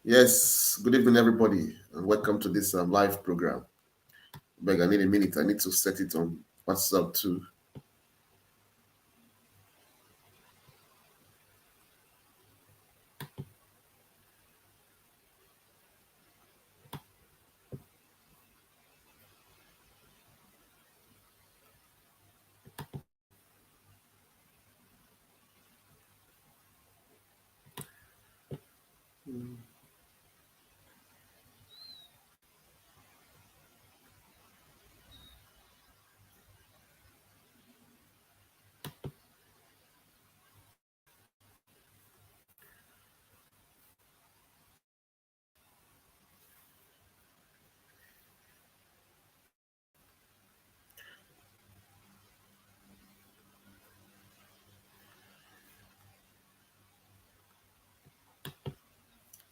Yes, good evening, everybody, and welcome to this live program. Beg, I need a minute. I need to set it on WhatsApp too.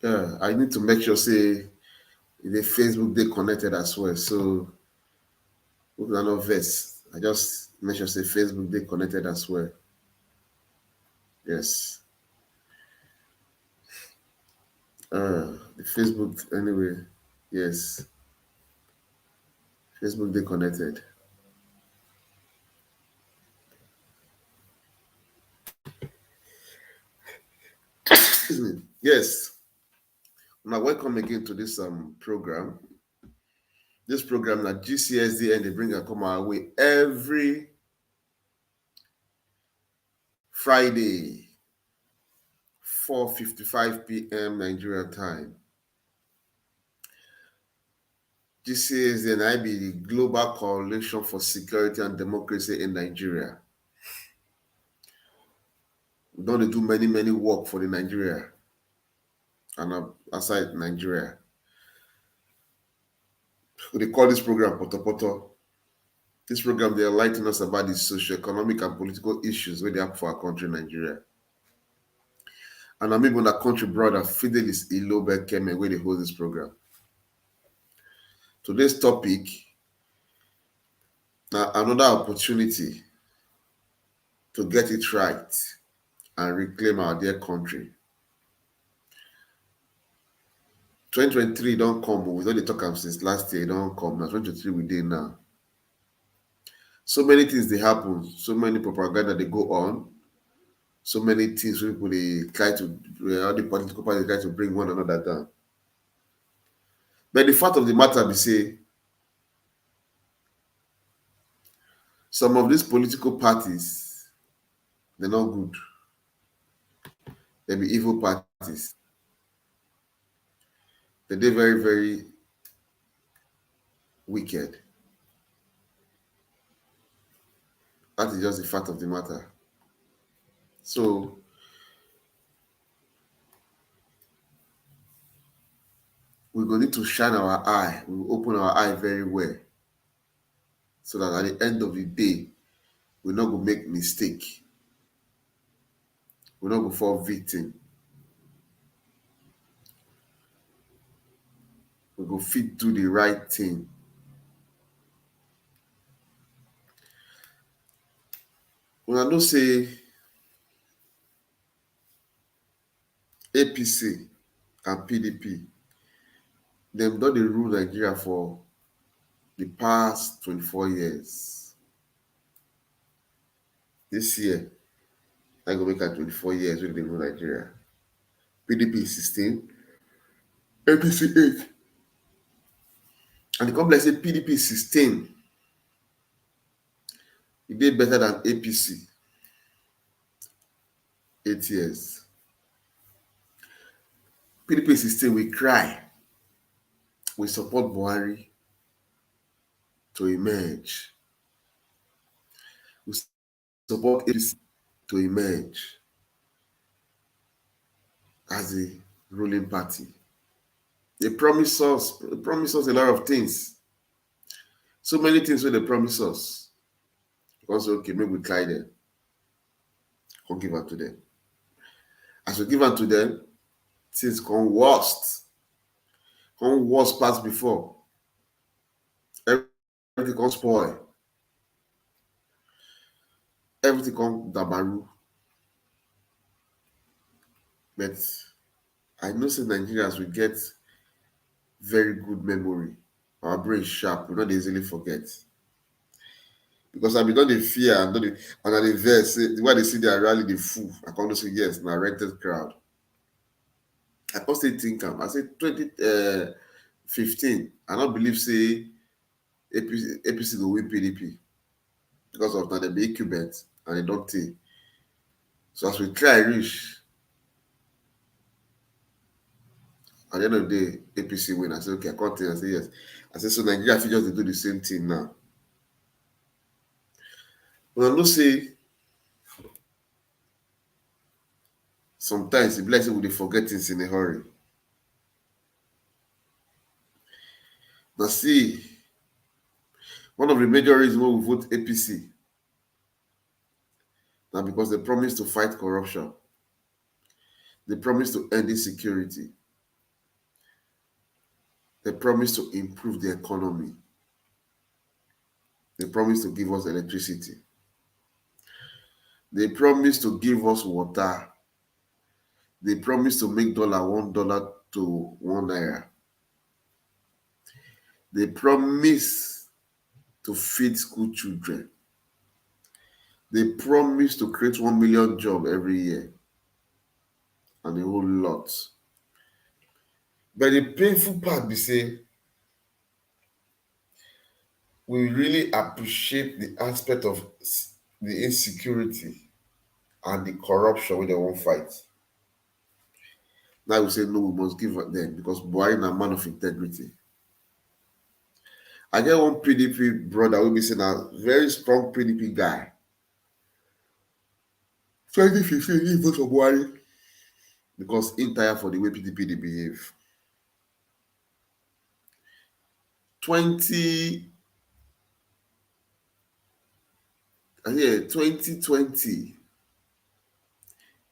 Yeah, I need to make sure say the Facebook they connected as well. So we are not vex. I just make sure say Facebook they connected as well. Yes. The Facebook anyway. Yes. Facebook they connected. Excuse me. Yes. Now welcome again to this program. This program that GCSD and they bring and come our way every Friday, 4:55 p.m. Nigeria time. GCSD and I be the Global Coalition for Security and Democracy in Nigeria. We don't do many work for the Nigeria and outside Nigeria. They call this program Poto Poto. This program they enlighten us about the socio-economic and political issues where they have for our country, Nigeria. And I'm even a country brother, Fidelis Ilobe Keme, where they hold this program. Today's topic, now another opportunity to get it right and reclaim our dear country. 2023 don't come, but we don't talk am since last year, don't come. Now 2023 we did now. So many things they happen, so many propaganda they go on, so many things people they try to all the political parties try to bring one another down. But the fact of the matter be say some of these political parties they're not good. They be evil parties. They're very wicked. That is just the fact of the matter. So we're going to need to shine our eye. We will open our eye very well. So that at the end of the day, we're not going to make mistake. We're not going to fall victim. We go fit do the right thing. When I know say APC and PDP, them don dey rule Nigeria for the past 24 years. This year, I go make am 24 years wey dey rule Nigeria. PDP 16, APC 8. And the complex say PDP 16, e dey better than APC 8 years. PDP 16 we cry, we support Buhari to emerge. We support APC to emerge as a ruling party. They promise us a lot of things. So many things wey they promise us. Because okay, maybe we try them. Come give am to them. As we give am to them, things come worst. Come worse past before. Everything come spoil. Everything come dabaru. But I know say Nigerians will get very good memory. Our brain is sharp, we not easily forget. Because I be not the fear and not the and I the verse. Why they see they are rally the fool. I can't say yes, now rented crowd. I can't say think I say 2015. I don't believe say APC go win PDP because of that they be incumbent and they don't take. So as we try reach at the end of the day, APC win. I say okay, I can't tell. I say yes. I say so Nigeria fit just dey do the same thing now. But I know say sometimes it be like say we dey forget things in a hurry. But see, one of the major reasons why we vote APC now because they promise to fight corruption. They promise to end insecurity. They promise to improve the economy. They promise to give us electricity. They promise to give us water. They promise to make $1 to $1. They promise to feed school children. They promise to create 1 million jobs every year and a whole lot. But the painful part be say we really appreciate the aspect of the insecurity and the corruption wey dem wan fight. Now we say no, we must give them because Buhari na man of integrity. I get one PDP brother wey be say na very strong PDP guy. 2015 he vote for Buhari because he tire for the way PDP dey behave. 2020.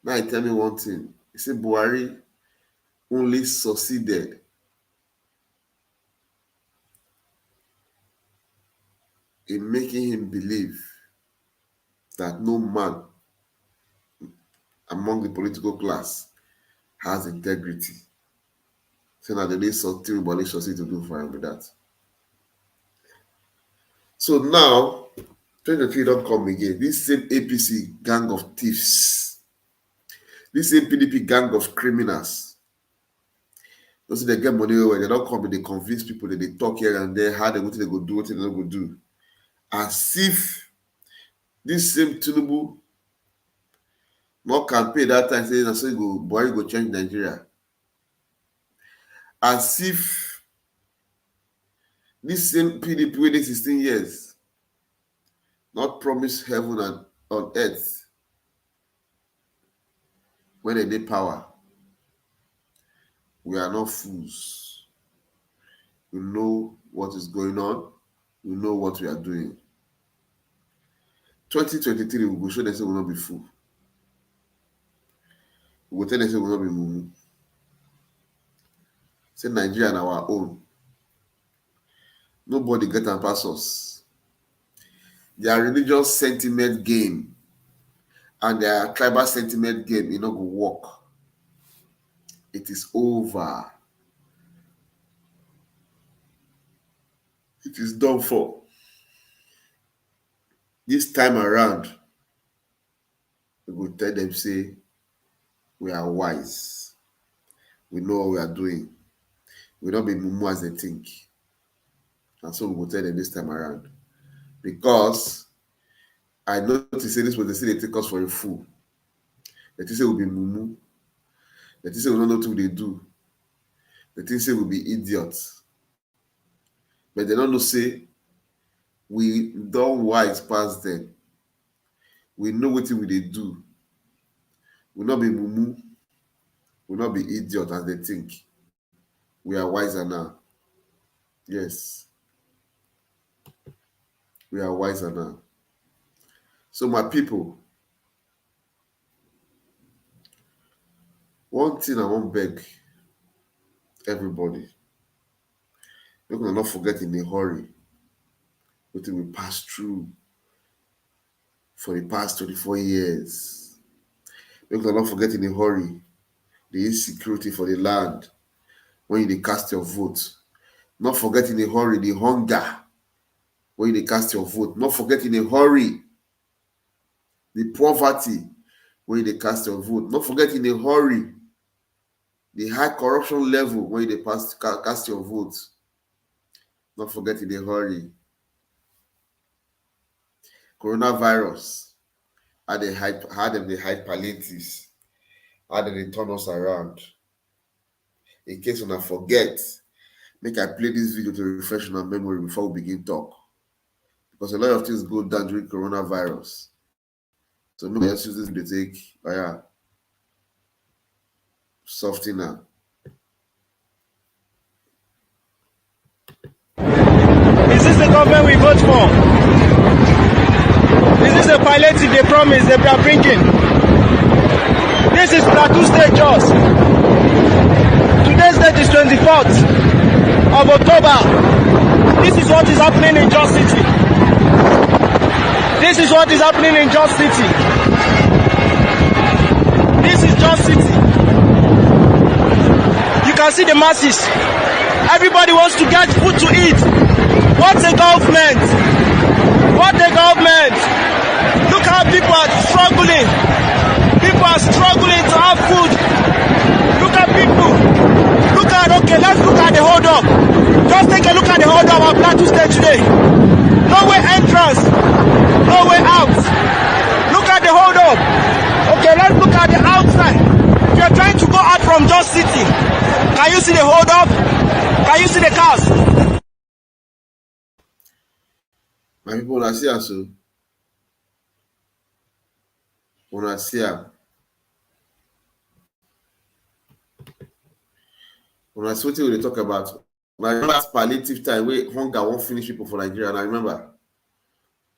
Now he tell me one thing. He say Buhari only succeeded in making him believe that no man among the political class has integrity. So now the need something Buhari succeed to do for him with that. So now 2023 don't come again. This same APC gang of thieves, this same PDP gang of criminals. Those they get money where they don't come and they convince people that they talk here and there, how they what they go do, what they don't go do. As if this same Tinubu not campaign that time saying that so Buhari go change Nigeria. As if this same PDP waiting 16 years not promise heaven and on earth when they need power. We are not fools. We know what is going on. We know what we are doing. 2023, we will show them say we will not be fool. We will tell them say we will not be mumu. Say Nigeria on our own. Nobody get and pass us. Their religious sentiment game and their tribal sentiment game, it not go work. It is over. It is done for. This time around, we will tell them, say, we are wise. We know what we are doing. We will not be mumu as they think. And so we will tell them this time around. Because I noticed say this was the say they take us for a fool. They say we'll be mumu. They say we don't know what they do. They say we'll be idiots. But they don't know say we don't wise past them. We know what we they do. We'll not be mumu. We'll not be idiot as they think. We are wiser now. Yes. We are wiser now. So my people, one thing I want beg everybody, we can not forget in a hurry what we pass through for the past 24 years. We can not forget in a hurry the insecurity for the land when you cast your vote. Not forget in a hurry the hunger when you cast your vote. Not forget in a hurry the poverty when you cast your vote. Not forget in a hurry the high corruption level when you cast your vote. Not forget in a hurry coronavirus, how them they hide palliatives, how them they turn us around. In case when I forget, make I play this video to refresh my memory before we begin talk. Because a lot of things go down during coronavirus. So maybe let's use this to take soften now. Is this the government we vote for? Is this a palliative they promise they are bringing? This is Plateau State Jos. Today's date is 24th of October. This is what is happening in Jos City. This is what is happening in Jos City. This is Jos City. You can see the masses. Everybody wants to get food to eat. What a government! What a government! Look how people are struggling. People are struggling to have food. Look at people. Okay, let's look at the hold up. Just take a look at the hold up of Plateau State today. No way entrance. No way out. Look at the hold up. Okay, let's look at the outside. If you're trying to go out from Jos City, can you see the hold up? Can you see the cars? My people, when I see us, when I see them, when I see what they talk about, I remember palliative time where hunger won't finish people for Nigeria, and I remember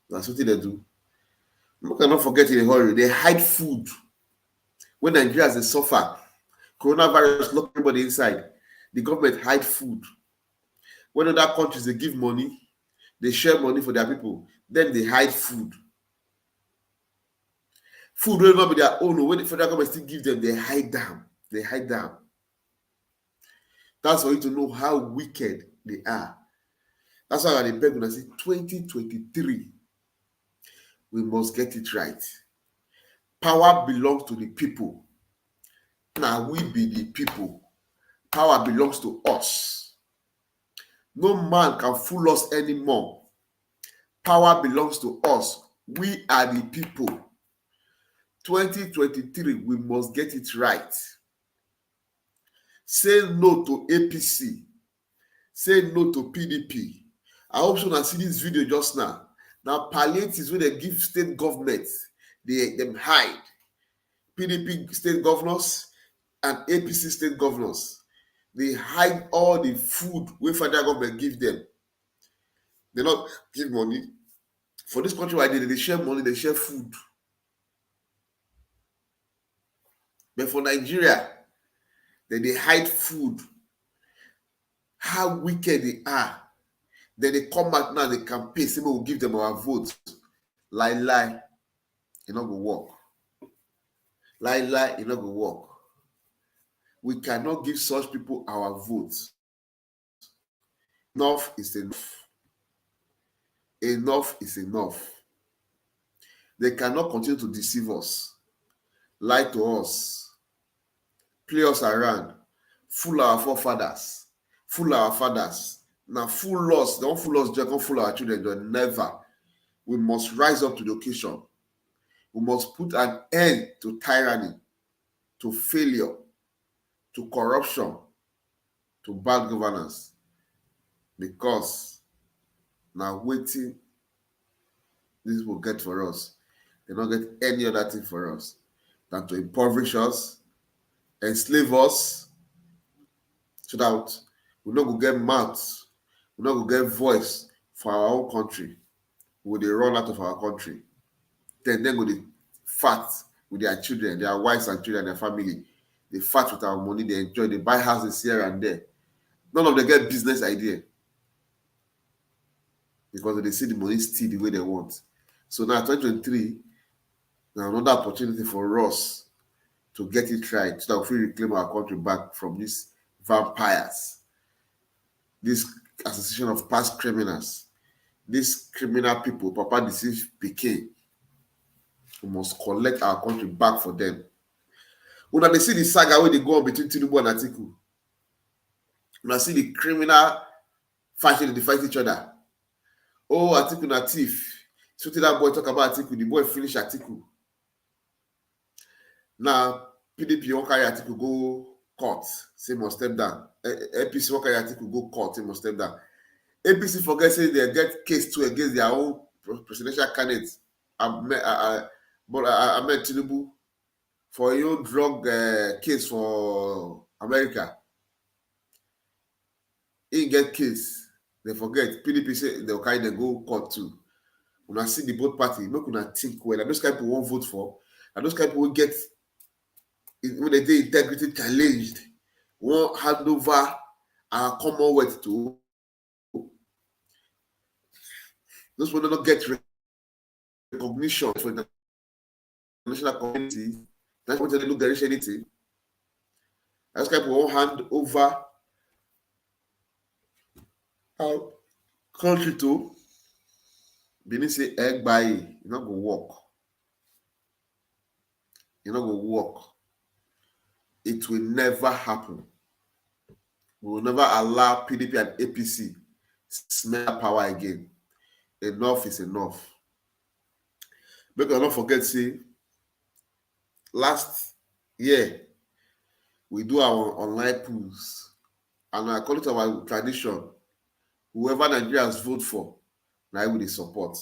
that's what they do. You cannot forget in a hurry, they hide food. When Nigeria has a suffer, coronavirus lock everybody inside, the government hide food. When other countries they give money, they share money for their people, then they hide food. Food will not be their own. When the federal government still give them, they hide them. They hide them. That's for you to know how wicked they are. That's why I beg when I say 2023, we must get it right. Power belongs to the people. Now we be the people. Power belongs to us. No man can fool us anymore. Power belongs to us. We are the people. 2023, we must get it right. Say no to APC. Say no to PDP. I hope you see this video just now. Now, palliatives where they give state governments, them hide. PDP state governors and APC state governors. They hide all the food where federal government give them. They not give money. For this country, why they share money, they share food. But for Nigeria, they hide food. How wicked they are. Then they come back now, they campaign, say we will give them our votes. Lie, it not go work. Lie, it not go work. We cannot give such people our votes. Enough is enough. Enough is enough. They cannot continue to deceive us, lie to us, play us around, fool our forefathers, fool our fathers. Now fool us, don't fool us, just don't fool our children, never. We must rise up to the occasion. We must put an end to tyranny, to failure, to corruption, to bad governance. Because now waiting, this will get for us. They don't get any other thing for us than to impoverish us, enslave us, so that we not go get mouths, we not go get voice for our own country. Will they run out of our country? Then go they fat with their children, their wives and children, their family. They fat with our money, they enjoy, they buy houses here and there. None of them get business idea. Because they see the money steal the way they want. So now 2023, now another opportunity for us to get it right so that we reclaim our country back from these vampires, this association of past criminals, these criminal people, Papa deceived Piquet. We must collect our country back for them. When they see the saga where they go on between Tinubu and Atiku, when I see the criminal fighting, they fight each other. Oh, Atiku na thief. So that boy talk about Atiku, the boy finish Atiku. Now, PDP won't carry Atiku go court, say must step down. APC won't carry Atiku go court, say must step down. APC forget say they get case 2 against their own presidential candidates. Ahmed Tinubu for your drug case for America. He get case. They forget. PDP say they'll carry them go court too. When I see the both party, make una think well. And those kind of people won't vote for. And those kind of people will get, when they do integrity challenged, won't hand over our Commonwealth to. Those will not get recognition for the national community. That's what they look at anything. Those kind of people won't hand over our country to. Benin say egg by you're not gonna walk. You're not gonna walk. It will never happen. We will never allow PDP and APC smell power again. Enough is enough. Make us not forget, see, last year we do our online polls, and according to our tradition, whoever Nigerians vote for, now will they support.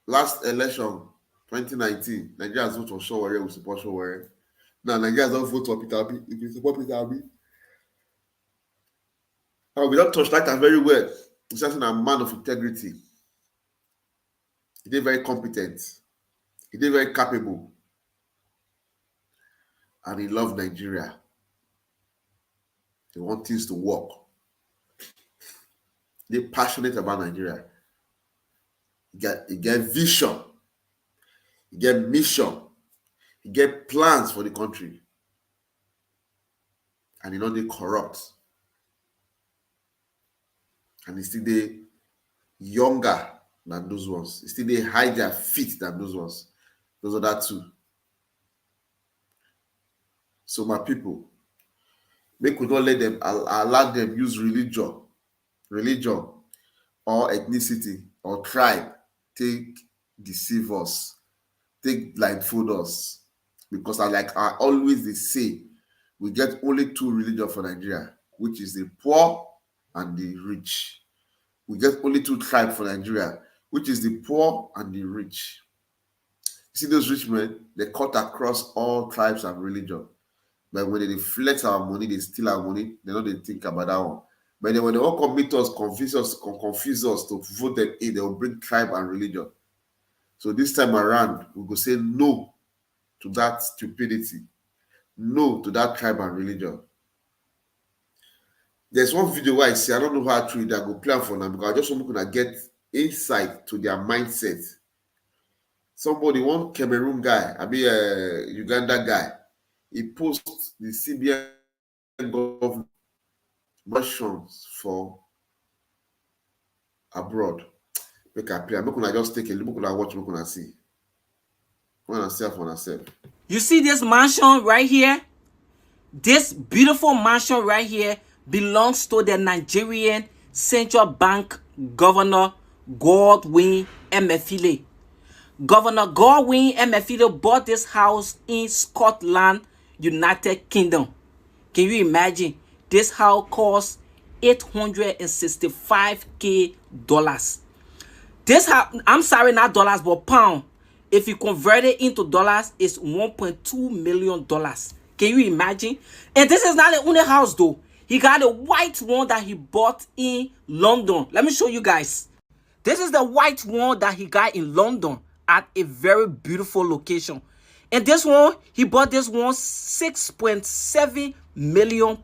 Last election, 2019, Nigerians vote for Sowore, we support Sowore. Now Nigerians don't vote for Peter Obi. If you support Peter Obi, and we don't touch that very well. He's just a man of integrity. He did very competent. He did very capable. And he loved Nigeria. He wants things to work. They're passionate about Nigeria. He get vision. He get mission. He get plans for the country. And he know they corrupt. And he still they younger than those ones. He still they high their feet than those ones. Those are that too. So my people, we could not let them allow them use religion or ethnicity or tribe take deceive us, take blindfold us. Because I always they say, we get only 2 religions for Nigeria, which is the poor and the rich. We get only 2 tribes for Nigeria, which is the poor and the rich. You see those rich men, they cut across all tribes and religion. But when they flex our money, they steal our money, they don't think about that one. But then when they all come meet us, confuse us to vote them in, they will bring tribe and religion. So this time around, we go say no to that stupidity. No to that tribe and religion. There's one video where I see, I don't know how true that go plan for now because I just want to get insight to their mindset. Somebody, one Cameroon guy, a Uganda guy, he posts the CBN government motions for abroad. Make a play. I'm not gonna just take a look at watch. I'm gonna see. I'm gonna see for myself. You see this mansion right here? This beautiful mansion right here belongs to the Nigerian Central Bank Governor Godwin Emefiele. Governor Godwin Emefiele bought this house in Scotland, United Kingdom. Can you imagine? This house cost $865K. This house, I'm sorry, not dollars, but pound. If you convert it into dollars, it's $1.2 million. Can you imagine? And this is not the only house though. He got a white one that he bought in London. Let me show you guys. This is the white one that he got in London at a very beautiful location. And this one, he bought this one £6.7 million.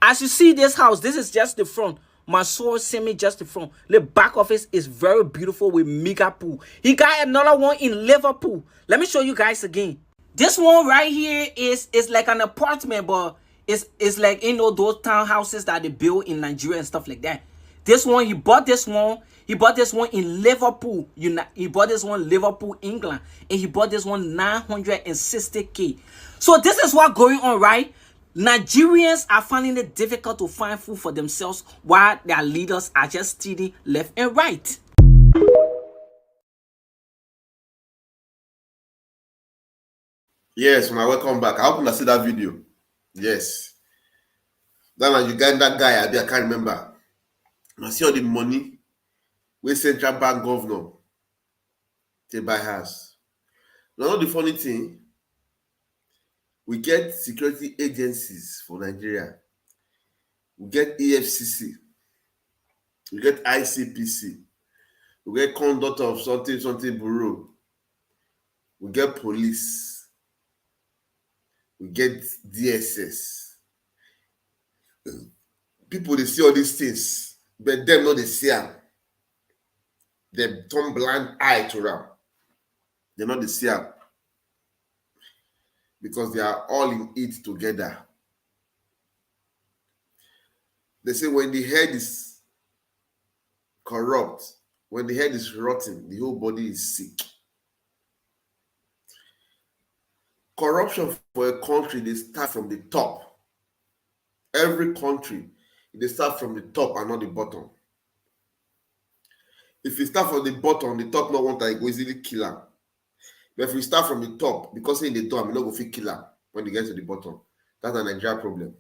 As you see this house, this is just the front. My source sent me just the front. The back of it is very beautiful with mega pool. He got another one in Liverpool. Let me show you guys again. This one right here is like an apartment, but it's like those townhouses that they build in Nigeria and stuff like that. This one, he bought this one. He bought this one in Liverpool. He bought this one in Liverpool, England, and he bought this one 960K. So this is what going on, right? Nigerians are finding it difficult to find food for themselves, while their leaders are just stealing left and right. Yes, when I welcome back. I hope you see that video. Yes. That Uganda guy, I can't remember. I see all the money where central bank governor they buy house. Now, the funny thing, we get security agencies for Nigeria. We get EFCC. We get ICPC. We get conduct of something bureau. We get police. We get DSS. People, they see all these things, but them not they see them. They turn blind eye to them. They're not the see them because they are all in it together. They say when the head is corrupt, when the head is rotten, the whole body is sick. Corruption for a country, they start from the top. Every country, they start from the top and not the bottom. If you start from the bottom, the top not want to go easily kill them. But if we start from the top, because in the top, we not go fit kill them when they get to the bottom. That's a Nigeria problem.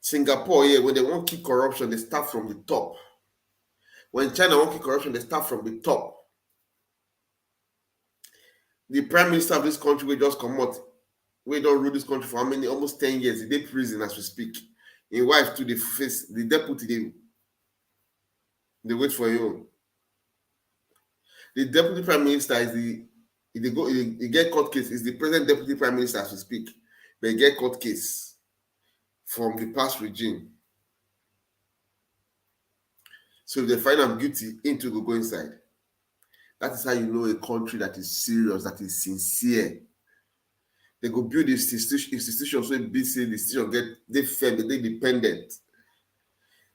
Singapore, yeah, when they want to keep corruption, they start from the top. When China want to keep corruption, they start from the top. The prime minister of this country will just come out. We don't rule this country for how many? Almost 10 years. He did prison as we speak. His wife to the face, the deputy, they wait for him. The deputy prime minister is he get court case, is the present deputy prime minister as we speak. But he get court case from the past regime. So if they find him guilty, into go inside. That is how you know a country that is serious, that is sincere. They go build this institutions so be say the institution get they fair, they independent.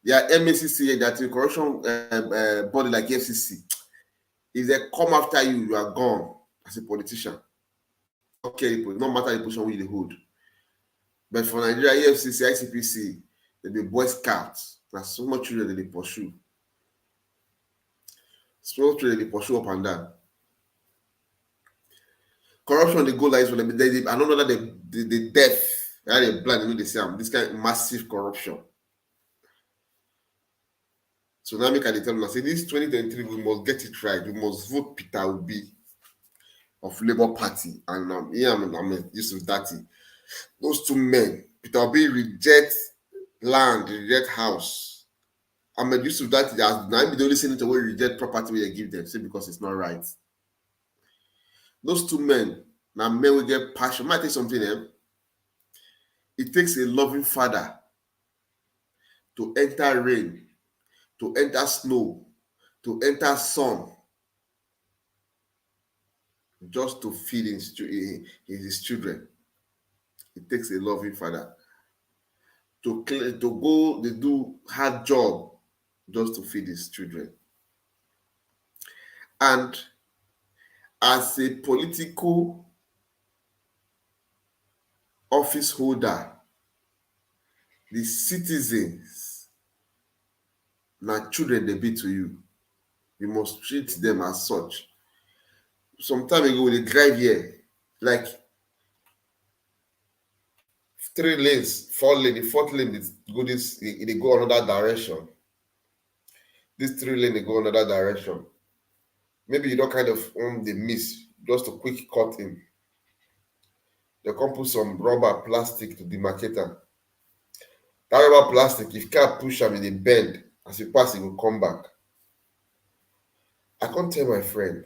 Their MACC, that the corruption body like FCC, if they come after you, you are gone as a politician. Okay, no matter the position you hold. But for Nigeria, EFCC, ICPC, they be Boy Scouts. There's so much children they pursue. So much children they pursue up and down. Corruption, they go like this. I don't know that the death, they blind, you know, they say this kind of massive corruption. So now make I tell them, I say this 2023, we must get it right. We must vote Peter Obi of Labour Party. And I'm Yusuf Datti. Those two men, Peter Obi reject land, reject house. Ahmed Yusuf Datti, now be the only senator where reject property where they give them, say because it's not right. Those two men, now men will get passion. Might take something else. It takes a loving father to enter rain, to enter snow, to enter sun, just to feed his children. It takes a loving father to go, they do hard job just to feed his children. And as a political office holder, the citizens, now children they be to you. You must treat them as such. Some time ago, they drive here, like 3 lanes, 4 lanes, the 4th lane they go another direction. This 3 lane they go another direction. Maybe you don't kind of they miss, just a quick cut in. They come put some rubber plastic to demarcate them. That rubber plastic, if car push them in a bend, as you pass, it will come back. I can't tell my friend.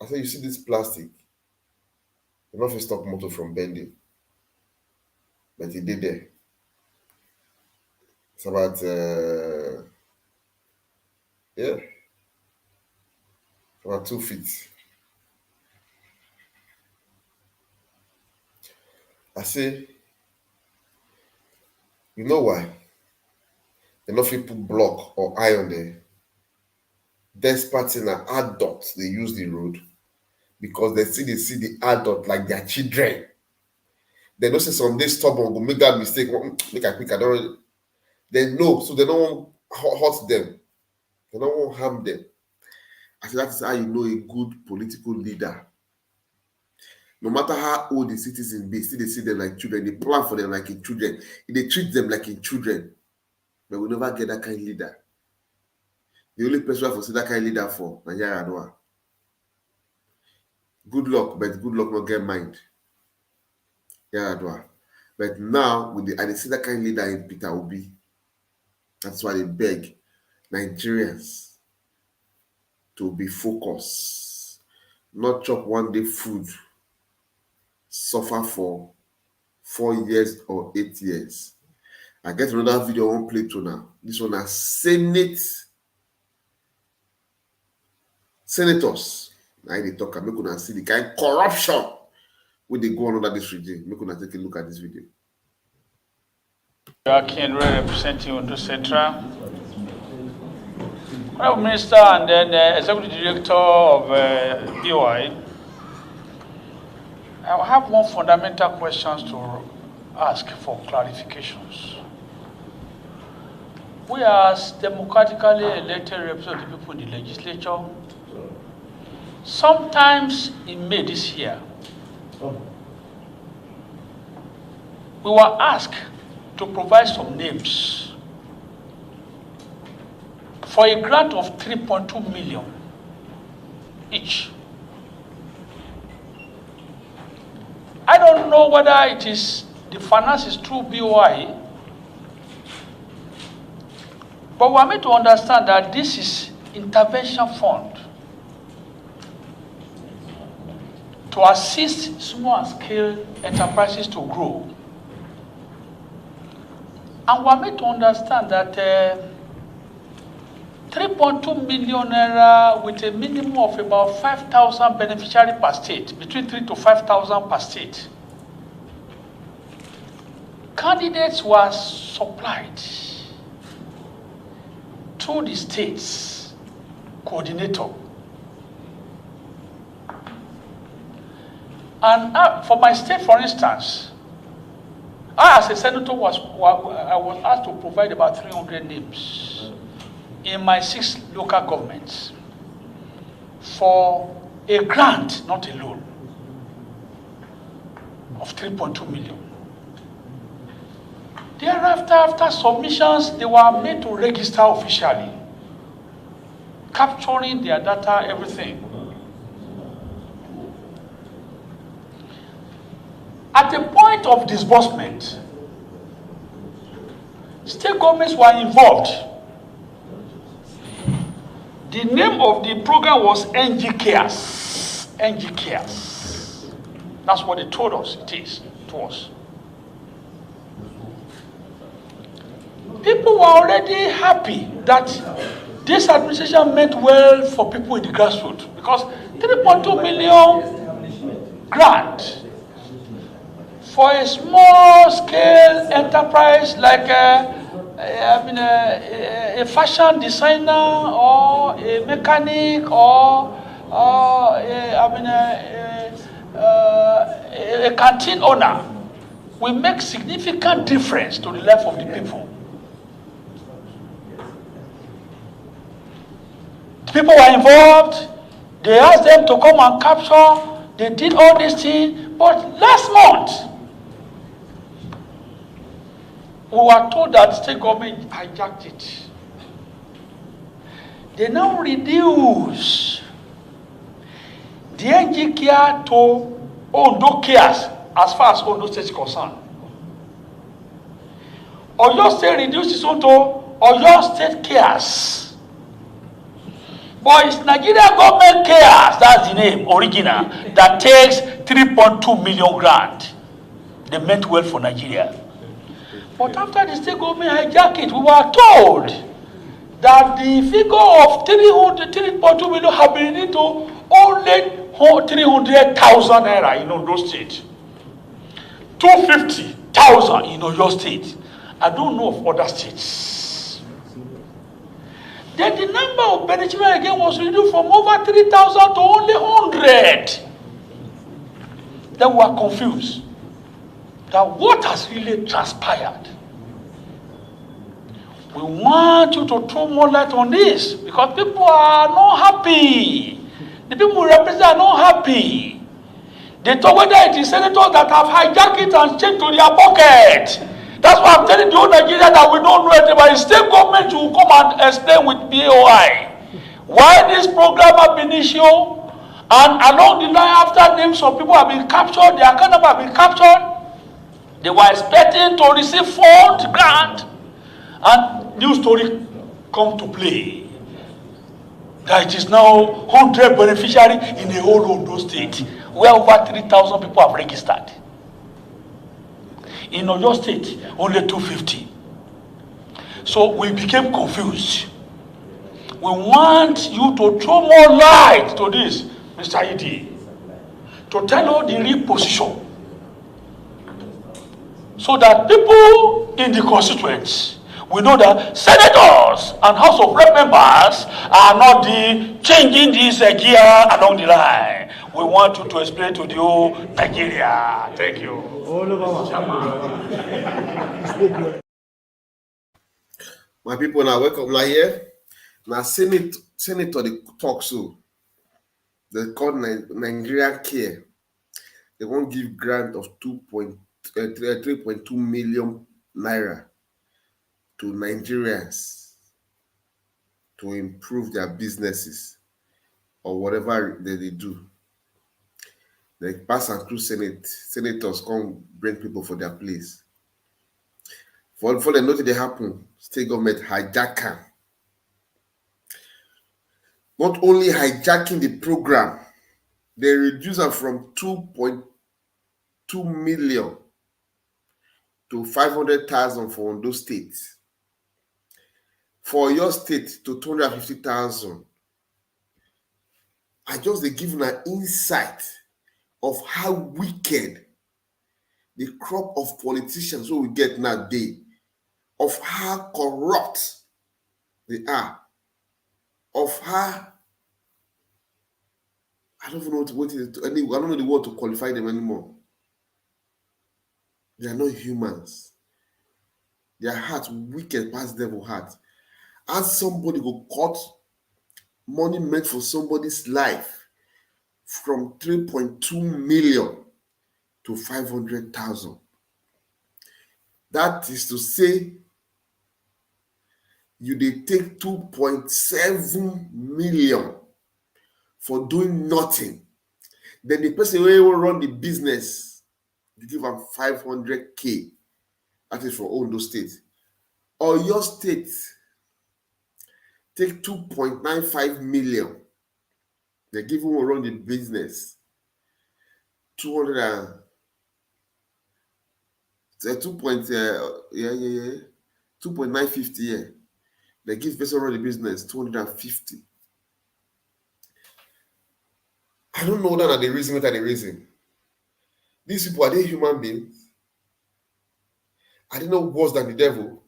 I said, you see this plastic? You not stop motor from bending. But he did there. It's about about 2 feet. I say, you know why? They no fit put block or iron there. Despite in an adult, they use the road because they see the adult like their children. They know say someday stubborn go make that mistake. Make I quick, I don't. They know, so they don't want hurt them. They don't want harm them. I say that is how you know a good political leader. No matter how old the citizen be, still they see them like children. They plan for them like in children. They treat them like in children. But we never get that kind of leader. The only person who see that kind of leader for Nigeria Adwa. Good luck, but good luck not get mind. Yeah, Adwa. But now with I see that kind of leader in Peter Obi. That's why they beg Nigerians to be focused, not chop one day food, suffer for 4 years or 8 years. I get another video I won't play to now. This one has senators. Now they talk and make una see the kind of corruption when they go on under this regime. Make una take a look at this video. Akin representing Ondo Central. Prime Minister and then Executive Director of BOI. I have one fundamental questions to ask for clarifications. We as democratically elected representative people in the legislature, sometimes in May this year, we were asked to provide some names for a grant of 3.2 million each. I don't know whether it is the finances through BOI, but we are made to understand that this is intervention fund to assist small scale enterprises to grow. And we are made to understand that 3.2 million naira with a minimum of about 5,000 beneficiaries per state, between 3,000 to 5,000 per state. Candidates were supplied to the state's coordinator. And for my state, for instance, I as a senator was asked to provide about 300 names in my 6 local governments for a grant, not a loan, of 3.2 million. Thereafter, after submissions, they were made to register officially, capturing their data, everything. At the point of disbursement, state governments were involved. The name of the program was NG Cares. NG Cares. That's what they told us it is to us. People were already happy that this administration meant well for people in the grassroots because 3.2 million grant for a small scale enterprise like a fashion designer or a mechanic or a canteen owner will make significant difference to the life of the people. People were involved. They asked them to come and capture. They did all these things. But last month, we were told that state government hijacked it. They now reduce the NG care to Ondo cares as far as Ondo State is concerned. Oyo State reduces on to Oyo State cares. But it's Nigeria government cares, that's the name, original, that takes 3.2 million grant. They meant well for Nigeria. But after the state government hijacked it, we were told that the figure of 3.2 million have been into only 300,000 naira in Ondo State. 250,000 in Oyo State. I don't know of other states. Then the number of beneficiaries again was reduced from over 3,000 to only 100. Then we are confused that what has really transpired. We want you to throw more light on this because people are not happy. The people we represent are not happy. They talk whether it is senators that have hijacked it and changed to their pocket. That's why I'm telling the whole Nigeria that we don't know anything, but the state government will come and explain with BOI why this program have been issued, and along the line after names of people have been captured, their account number have been captured. They were expecting to receive fund grant, and new story come to play. That it is now 100 beneficiaries in a whole Ondo state, where over 3,000 people have registered. In Oyo State, only 250. So we became confused. We want you to throw more light to this, Mr. Idi, to tell us the real position, so that people in the constituents will know that senators and House of Rep members are not the changing this gear along the line. We want you to explain to the whole Nigeria. Thank you. My people, now welcome now here. Now Senator they talk so. They call Nigeria Care. They won't give grant of 3.2 million naira to Nigerians to improve their businesses or whatever they do. They pass and through senators come bring people for their place. For the notice they happen, state government hijacking. Not only hijacking the program, they reduce it from 2.2 million to 500,000 for Ondo State. For your state to 250,000. I just they give an insight of how wicked the crop of politicians we get nowadays, of how corrupt they are, of how I don't even know what it is. I don't know the word to qualify them anymore. They are not humans. Their heart wicked past devil heart. As somebody go cut money meant for somebody's life from 3.2 million to 500,000. That is to say, you they take 2.7 million for doing nothing. Then the person who will run the business, you give them 500K. That is for Ondo State. Or your state, take 2.95 million. They give who will run the business 2.950. Yeah. They give person run the business 250. I don't know that the reason what are the reason. These people, are they human beings? Are they not worse than the devil?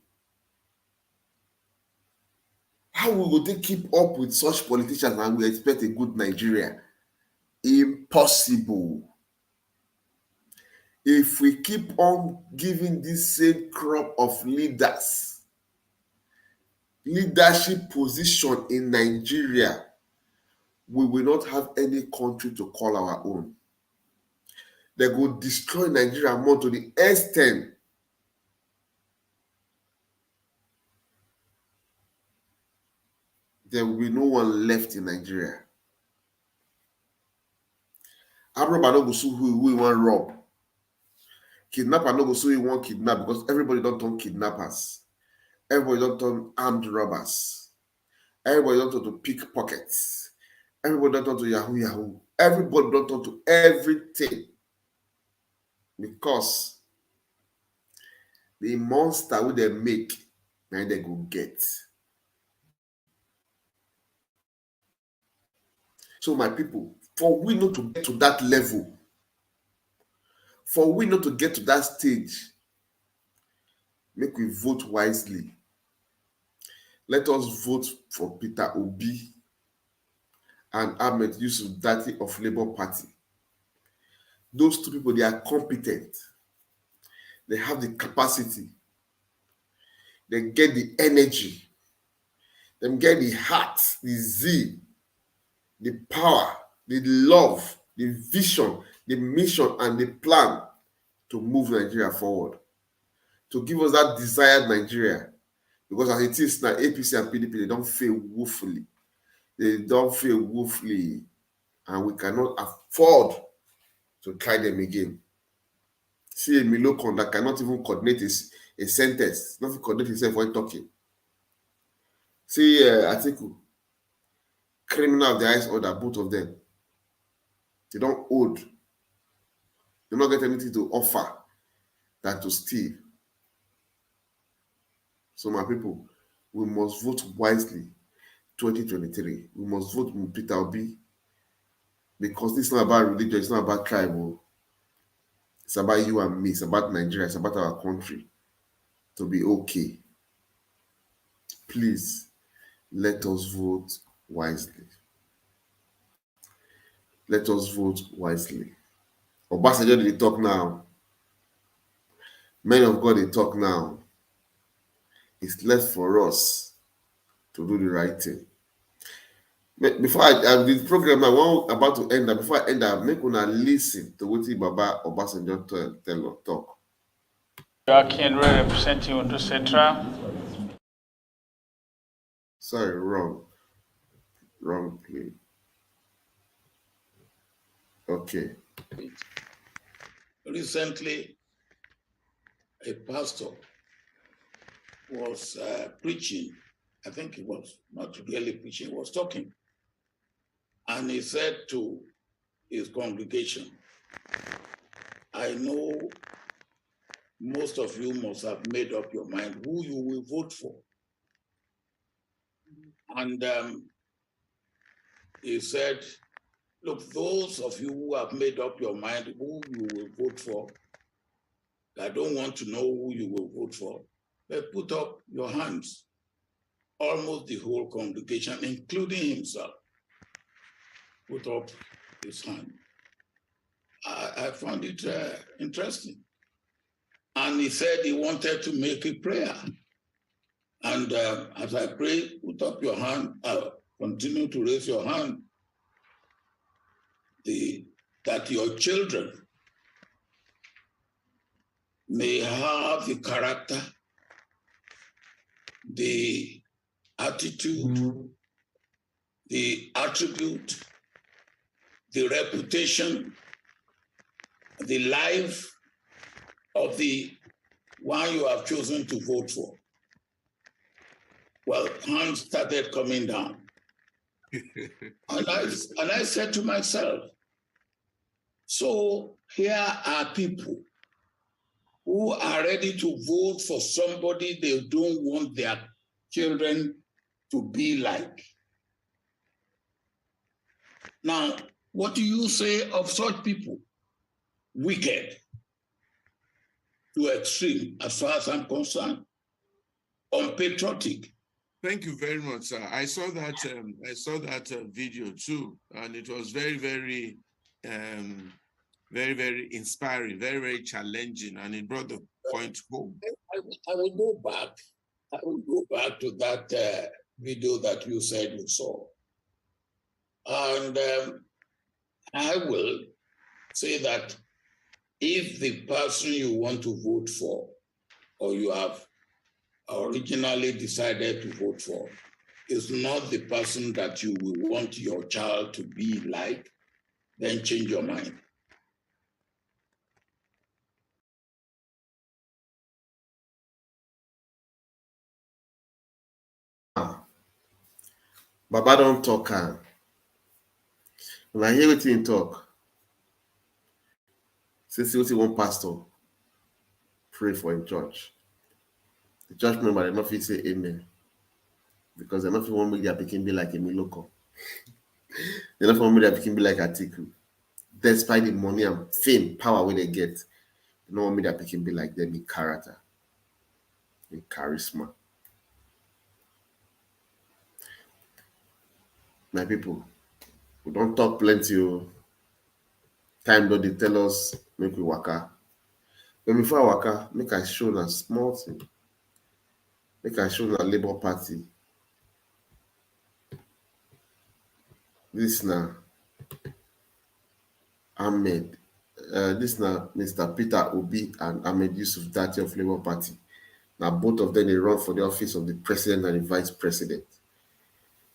How will they keep up with such politicians and we expect a good Nigeria? Impossible. If we keep on giving this same crop of leadership position in Nigeria, we will not have any country to call our own. They will destroy Nigeria more to the extent there will be no one left in Nigeria. Robber no go sue who he want rob. Kidnapper no go sue he want kidnap because everybody don't turn kidnappers. Everybody don't turn armed robbers. Everybody don't turn to pickpockets. Everybody don't turn to Yahoo. Everybody don't turn to everything. Because the monster will they make, now they go get. So my people, for we not to get to that level, For we not to get to that stage, make we vote wisely. Let us vote for Peter Obi and Ahmed Yusuf Dati of Labour Party. Those two people, they are competent. They have the capacity. They get the energy. They get the heart, the zeal, the power, the love, the vision, the mission, and the plan to move Nigeria forward, to give us that desired Nigeria. Because as it is now, APC and PDP, they don't fail woefully. They don't fail woefully, and we cannot afford to try them again. See a Milokon that cannot even coordinate a sentence, not even coordinate himself when talking. See Atiku, criminal of the highest order, both of them. They don't hold. They don't get anything to offer than to steal. So my people, we must vote wisely. 2023, we must vote with Peter Obi, because this is not about religion, it's not about tribe. It's about you and me, it's about Nigeria, it's about our country to be okay. Please, let us vote wisely. Let us vote wisely. Obasanjo, they talk now. Men of God, they talk now. It's left for us to do the right thing. Before I the program now, I'm about to end. Before I end, I make una listen to what Baba Obasanjo talk. Akin representing Ondo Central. Sorry, wrong play. Okay. Recently, a pastor was preaching. I think he was not really preaching, he was talking. And he said to his congregation, I know most of you must have made up your mind who you will vote for. And he said, look, those of you who have made up your mind who you will vote for, I don't want to know who you will vote for, but put up your hands. Almost the whole congregation, including himself, put up his hand. I found it interesting. And he said he wanted to make a prayer. And as I pray, put up your hand, continue to raise your hand, that your children may have the character, the attitude, the attribute, the reputation, the life of the one you have chosen to vote for. Well, hands started coming down. and I said to myself, so here are people who are ready to vote for somebody they don't want their children to be like. Now, what do you say of such people? Wicked to extreme, as far as I'm concerned. Unpatriotic. Thank you very much, sir. I saw that video too, and it was very, very, very inspiring, very, very challenging, and it brought the point home. I will go back. I will go back to that video that you said you saw, and I will say that if the person you want to vote for, or you have originally decided to vote for, is not the person that you will want your child to be like, then change your mind. Baba don't talk. When I hear what him talk, since what one pastor pray for in church, the church member they not fit say amen, because they not fit want make their pikin be like a Miloko. They not want make their pikin be like Atiku, despite the money and fame, power where they get. No one media can be like them in character, in charisma. My people, we don't talk plenty. Time though they tell us make we waka. But before I waka, make I show a small thing. Make I show a Labour Party. This now Ahmed. This now Mr. Peter Obi and Ahmed Yusuf Dati of Labour Party. Now both of them they run for the office of the president and the vice president.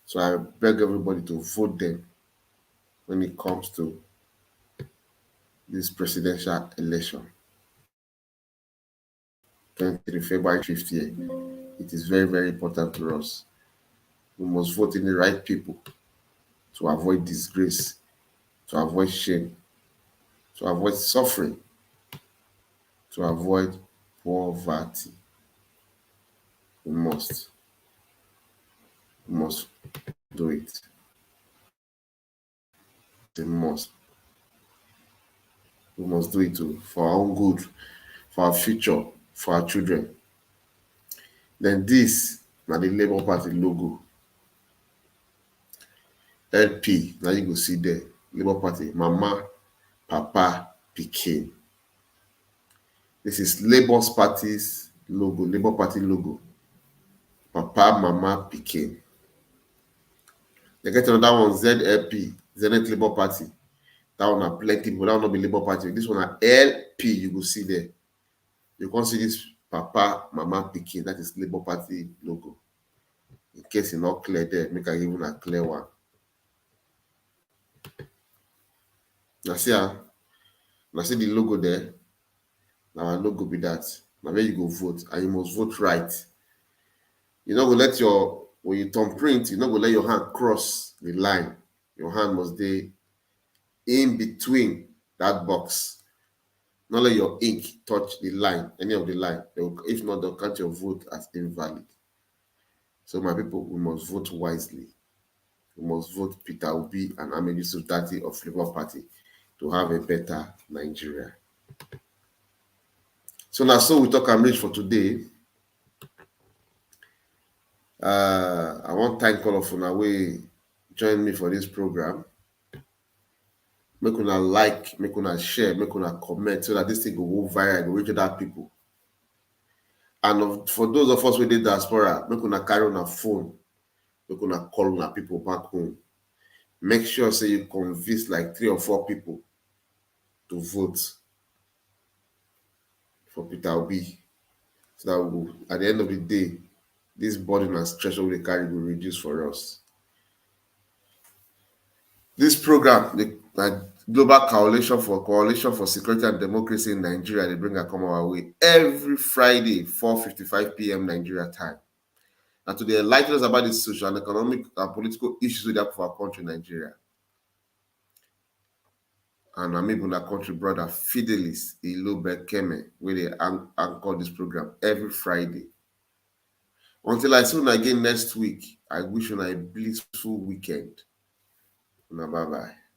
So I beg everybody to vote them when it comes to this presidential election. 23 February 50th. It is very, very important to us. We must vote in the right people to avoid disgrace, to avoid shame, to avoid suffering, to avoid poverty. We must do it. We must do it too, for our own good, for our future, for our children. Then this now the Labour Party logo. LP, now you go see there. Labour Party, Mama, Papa, Pikin. This is Labour Party's logo, Labour Party logo. Papa, Mama, Pikin. They get another one, ZLP, Zenith Labour Party. That one are plenty, but that will not be Labour Party. This one are LP, you go see there. You can see this Papa, Mama, Pikin. That is Labour Party logo. In case it's not clear there, make I even a clear one. Now see the logo there. Now our logo be that. Now where you go vote, and you must vote right. You not go let when you turn print, you not go let your hand cross the line. Your hand must be in between that box. Not let your ink touch the line, any of the line. If not, they'll count your vote as invalid. So my people, we must vote wisely. We must vote Peter Obi and Ahmed Yusuf Dati of Labour Party to have a better Nigeria. So now, so we talk and reach for today. I want to thank all of you way join me for this program. Make una like, make una share, make una comment so that this thing will go viral and reach other people. And for those of us who did diaspora, make una carry on a phone, make una call una people back home. Make sure say you convince like 3 or 4 people to vote for Peter Obi. So that will, at the end of the day, this burden and stress we carry will reduce for us. This program, the Global Coalition for Security and Democracy in Nigeria, they bring a come our way every Friday, 4:55 p.m. Nigeria time. And today, enlighten us about the social and economic and political issues we have for our country, Nigeria. And I'm even a country brother, Fidelis Ilobe Keme, where they anchor this program every Friday. Until I see you again next week, I wish you a blissful weekend. Bye-bye.